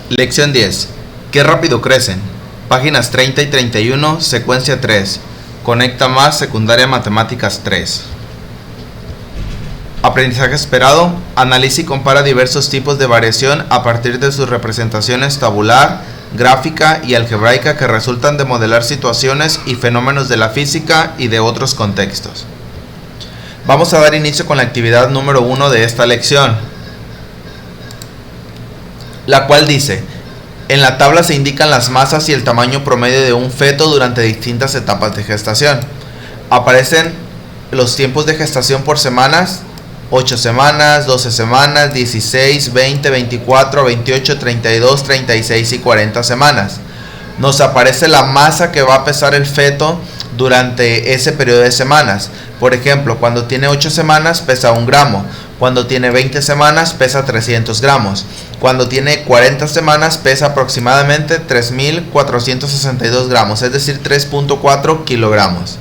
Lección 10. Qué rápido crecen. Páginas 30 y 31, secuencia 3. Conecta más, secundaria matemáticas 3. Aprendizaje esperado. Analiza y compara diversos tipos de variación a partir de sus representaciones tabular, gráfica y algebraica que resultan de modelar situaciones y fenómenos de la física y de otros contextos. Vamos a dar inicio con la actividad número 1 de esta lección, la cual dice: en la tabla se indican las masas y el tamaño promedio de un feto durante distintas etapas de gestación. Aparecen los tiempos de gestación por semanas: 8 semanas, 12 semanas, 16, 20, 24, 28, 32, 36 y 40 semanas. Nos aparece la masa que va a pesar el feto durante ese periodo de semanas. Por ejemplo, cuando tiene 8 semanas pesa 1 gramo, cuando tiene 20 semanas pesa 300 gramos, cuando tiene 40 semanas pesa aproximadamente 3.462 gramos, es decir, 3.4 kilogramos.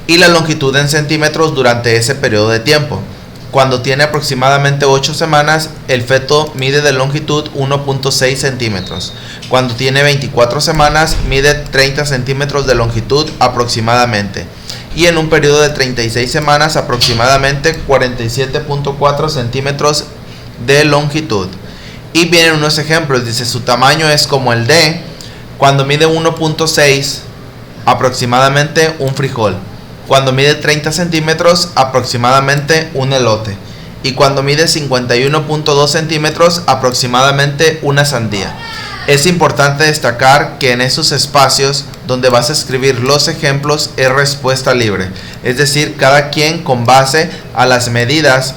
Y la longitud en centímetros durante ese periodo de tiempo. Cuando tiene aproximadamente 8 semanas, el feto mide de longitud 1.6 centímetros. Cuando tiene 24 semanas, mide 30 centímetros de longitud aproximadamente. Y en un periodo de 36 semanas, aproximadamente 47.4 centímetros de longitud. Y vienen unos ejemplos. Dice: su tamaño es como el de, cuando mide 1.6, aproximadamente un frijol. Cuando mide 30 centímetros, aproximadamente un elote. Y cuando mide 51.2 centímetros, aproximadamente una sandía. Es importante destacar que en esos espacios donde vas a escribir los ejemplos es respuesta libre. Es decir, cada quien con base a las medidas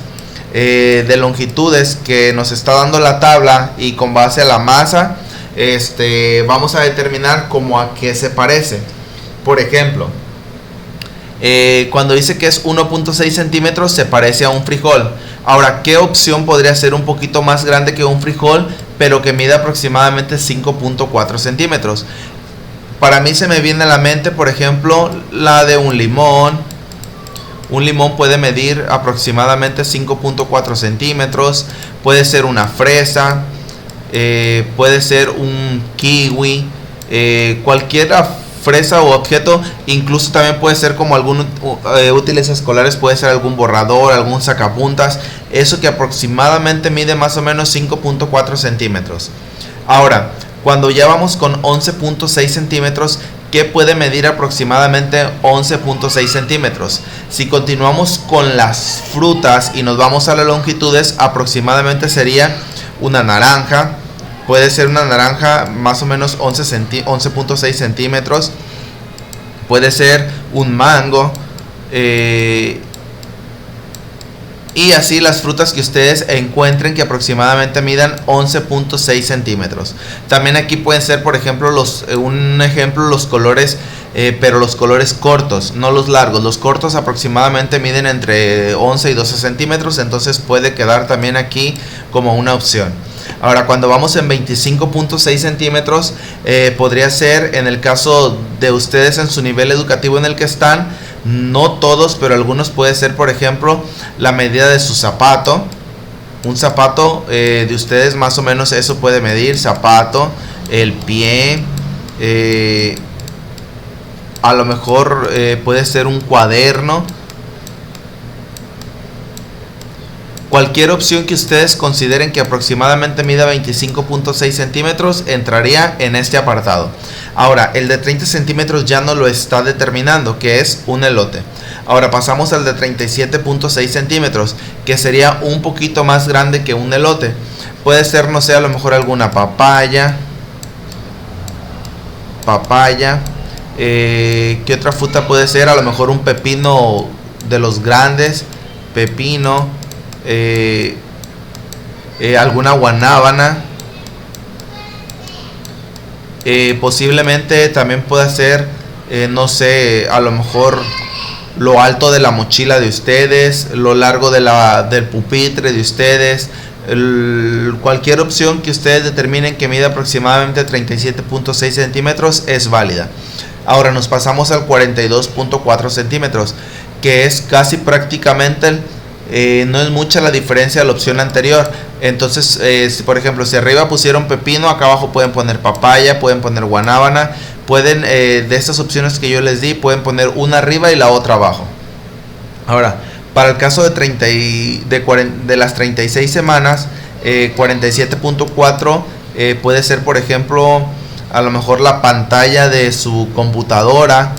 de longitudes que nos está dando la tabla y con base a la masa, vamos a determinar cómo a qué se parece. Por ejemplo, cuando dice que es 1.6 centímetros se parece a un frijol. Ahora, ¿qué opción podría ser un poquito más grande que un frijol, pero que mida aproximadamente 5.4 centímetros? Para mí se me viene a la mente, por ejemplo, la de un limón. Un limón puede medir aproximadamente 5.4 centímetros. Puede ser una fresa, puede ser un kiwi, cualquier fresa o objeto. Incluso también puede ser como algún útiles escolares, puede ser algún borrador, algún sacapuntas, eso que aproximadamente mide más o menos 5.4 centímetros. Ahora, cuando ya vamos con 11.6 centímetros, ¿qué puede medir aproximadamente 11.6 centímetros? Si continuamos con las frutas y nos vamos a las longitudes, aproximadamente sería una naranja. Puede ser una naranja más o menos 11.6 centímetros. Puede ser un mango. Y así las frutas que ustedes encuentren que aproximadamente midan 11.6 centímetros. También aquí pueden ser, por ejemplo, los colores, pero los colores cortos, no los largos. Los cortos aproximadamente miden entre 11 y 12 centímetros. Entonces puede quedar también aquí como una opción. Ahora, cuando vamos en 25.6 centímetros, podría ser, en el caso de ustedes en su nivel educativo en el que están, no todos, pero algunos, puede ser, por ejemplo, la medida de su zapato. Un zapato de ustedes más o menos eso puede medir, zapato, el pie, a lo mejor puede ser un cuaderno. Cualquier opción que ustedes consideren que aproximadamente mida 25.6 centímetros entraría en este apartado. Ahora, el de 30 centímetros ya no lo está determinando, que es un elote. Ahora pasamos al de 37.6 centímetros, que sería un poquito más grande que un elote. Puede ser, no sé, a lo mejor alguna papaya. ¿Qué otra fruta puede ser? A lo mejor un pepino de los grandes. Pepino. Alguna guanábana. Posiblemente también pueda ser, no sé, a lo mejor lo alto de la mochila de ustedes, lo largo del pupitre de ustedes. Cualquier opción que ustedes determinen que mida aproximadamente 37.6 centímetros es válida. Ahora nos pasamos al 42.4 centímetros, que es casi prácticamente no es mucha la diferencia de la opción anterior, Entonces, si, por ejemplo, si arriba pusieron pepino, acá abajo pueden poner papaya, pueden poner guanábana, pueden, de estas opciones que yo les di, pueden poner una arriba y la otra abajo. Ahora, para el caso de las 36 semanas, 47.4 puede ser, por ejemplo, a lo mejor la pantalla de su computadora,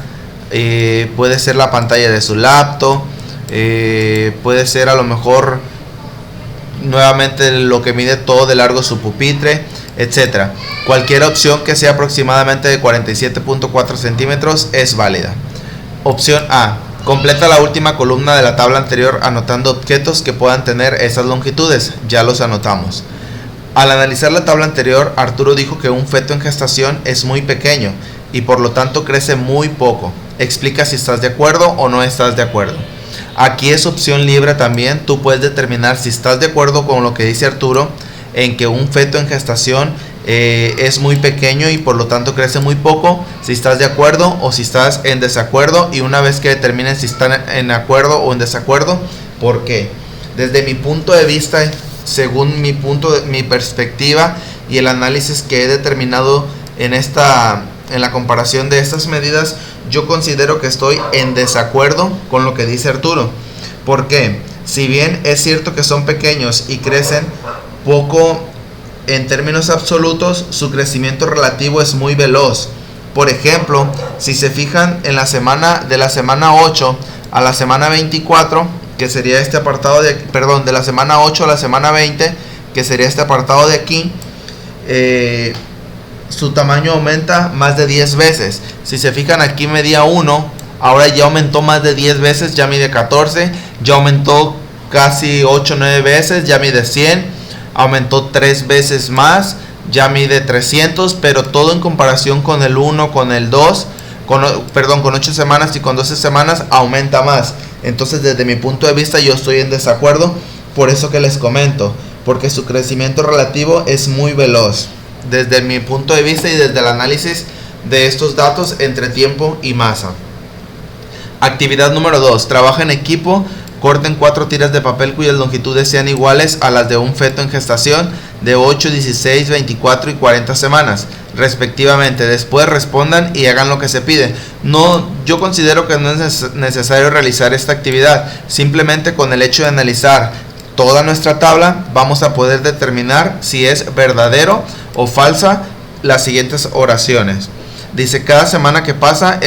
puede ser la pantalla de su laptop, puede ser a lo mejor nuevamente lo que mide todo de largo su pupitre, etcétera. Cualquier opción que sea aproximadamente de 47.4 centímetros es válida. Opción A: completa la última columna de la tabla anterior anotando objetos que puedan tener esas longitudes. Ya los anotamos. Al analizar la tabla anterior, Arturo dijo que un feto en gestación es muy pequeño y por lo tanto crece muy poco. Explica si estás de acuerdo o no estás de acuerdo. Aquí es opción libre también. Tú puedes determinar si estás de acuerdo con lo que dice Arturo en que un feto en gestación es muy pequeño y por lo tanto crece muy poco, si estás de acuerdo o si estás en desacuerdo, y una vez que determines si están en acuerdo o en desacuerdo, ¿por qué? Desde mi punto de vista, según mi perspectiva y el análisis que he determinado en la comparación de estas medidas, yo considero que estoy en desacuerdo con lo que dice Arturo. ¿Por qué? Si bien es cierto que son pequeños y crecen poco en términos absolutos, su crecimiento relativo es muy veloz. Por ejemplo, si se fijan en la semana 8 a la semana 24, que sería este apartado de la semana 8 a la semana 20, que sería este apartado de aquí, su tamaño aumenta más de 10 veces. Si se fijan, aquí medía 1, ahora ya aumentó más de 10 veces, ya mide 14, ya aumentó casi 8 o 9 veces, ya mide 100, aumentó 3 veces más, ya mide 300, pero todo en comparación con el 1, con el 2, con 8 semanas y con 12 semanas aumenta más. Entonces, desde mi punto de vista, yo estoy en desacuerdo, por eso que les comento, porque su crecimiento relativo es muy veloz. Desde mi punto de vista y desde el análisis de estos datos entre tiempo y masa. Actividad número 2. Trabaja en equipo. Corten 4 tiras de papel cuyas longitudes sean iguales a las de un feto en gestación de 8, 16, 24 y 40 semanas, respectivamente. Después respondan y hagan lo que se pide. Yo considero que no es necesario realizar esta actividad. Simplemente con el hecho de analizar toda nuestra tabla vamos a poder determinar si es verdadero o falsa las siguientes oraciones. Dice: cada semana que pasa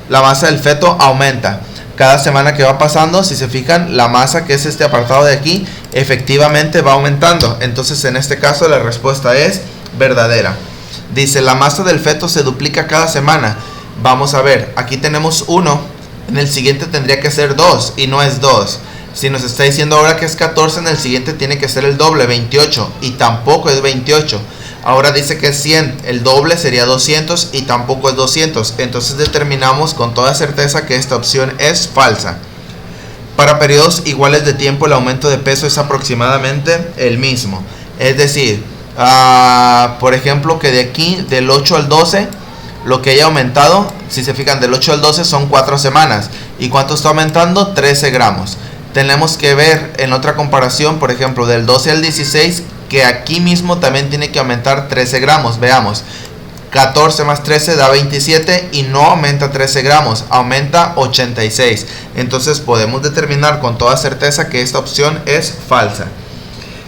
la masa del feto aumenta. Cada semana que va pasando, si se fijan, la masa, que es este apartado de aquí, efectivamente va aumentando. Entonces, en este caso, la respuesta es verdadera. Dice: la masa del feto se duplica cada semana. Vamos a ver, aquí tenemos 1, en el siguiente tendría que ser 2 y no es 2. Si nos está diciendo ahora que es 14, en el siguiente tiene que ser el doble, 28, y tampoco es 28. Ahora dice que es 100, el doble sería 200 y tampoco es 200. Entonces determinamos con toda certeza que esta opción es falsa. Para periodos iguales de tiempo, el aumento de peso es aproximadamente el mismo. Es decir, por ejemplo, que de aquí, del 8 al 12, lo que haya aumentado, si se fijan, del 8 al 12 son 4 semanas. ¿Y cuánto está aumentando? 13 gramos. Tenemos que ver en otra comparación, por ejemplo, del 12 al 16, que aquí mismo también tiene que aumentar 13 gramos. Veamos, 14 más 13 da 27 y no aumenta 13 gramos, aumenta 86. Entonces podemos determinar con toda certeza que esta opción es falsa.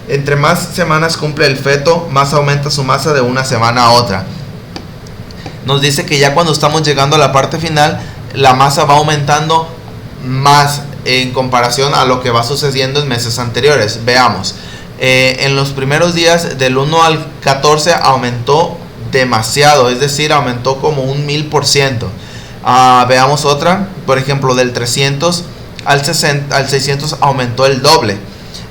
Entre más semanas cumple el feto, más aumenta su masa de una semana a otra. Nos dice que ya cuando estamos llegando a la parte final, la masa va aumentando más en comparación a lo que va sucediendo en meses anteriores. Veamos, en los primeros días del 1 al 14 aumentó demasiado, es decir, aumentó como un 1000%. Veamos otra, por ejemplo, del 300 al 600 aumentó el doble.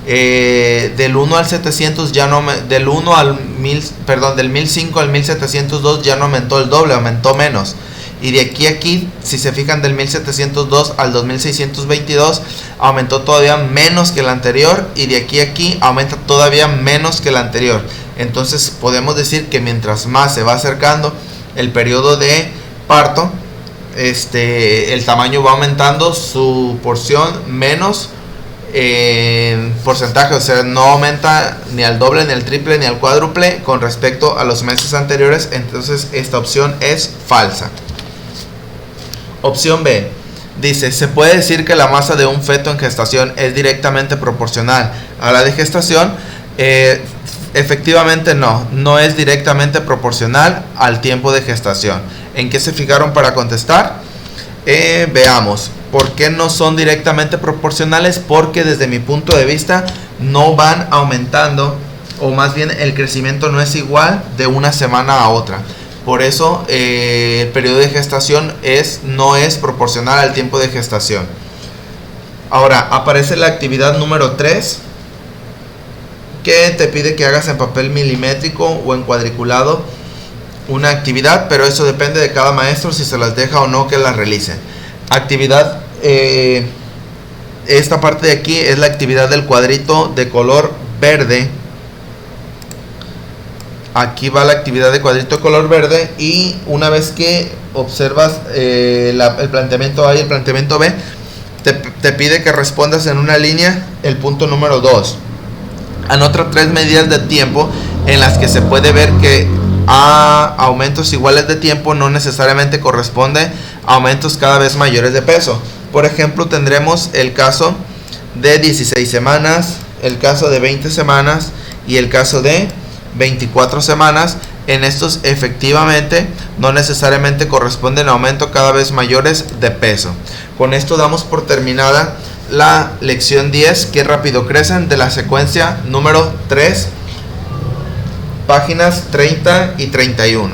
Del 1 al 700 ya no, del 1005 al 1702 ya no aumentó el doble, aumentó menos. Y de aquí a aquí, si se fijan, del 1702 al 2622 aumentó todavía menos que el anterior, y de aquí a aquí aumenta todavía menos que el anterior. Entonces podemos decir que mientras más se va acercando el periodo de parto, el tamaño va aumentando, su porción menos en porcentaje, o sea, no aumenta ni al doble, ni al triple, ni al cuádruple con respecto a los meses anteriores. Entonces esta opción es falsa. Opción B dice: se puede decir que la masa de un feto en gestación es directamente proporcional a la de gestación. Efectivamente no es directamente proporcional al tiempo de gestación. ¿En qué se fijaron para contestar? Veamos. ¿Por qué no son directamente proporcionales? Porque desde mi punto de vista no van aumentando, o más bien el crecimiento no es igual de una semana a otra. Por eso el periodo de gestación no es proporcional al tiempo de gestación. Ahora aparece la actividad número 3, que te pide que hagas en papel milimétrico o en cuadriculado una actividad, pero eso depende de cada maestro si se las deja o no que las realicen. Actividad, esta parte de aquí es la actividad del cuadrito de color verde. Aquí va la actividad de cuadrito de color verde, y una vez que observas el planteamiento A y el planteamiento B, te pide que respondas en una línea el punto número 2. Anota 3 medidas de tiempo en las que se puede ver que a aumentos iguales de tiempo no necesariamente corresponde a aumentos cada vez mayores de peso. Por ejemplo, tendremos el caso de 16 semanas, el caso de 20 semanas y el caso de 24 semanas. En estos efectivamente no necesariamente corresponden a aumentos cada vez mayores de peso. Con esto damos por terminada la lección 10, que rápido crecen, de la secuencia número 3, páginas 30 y 31.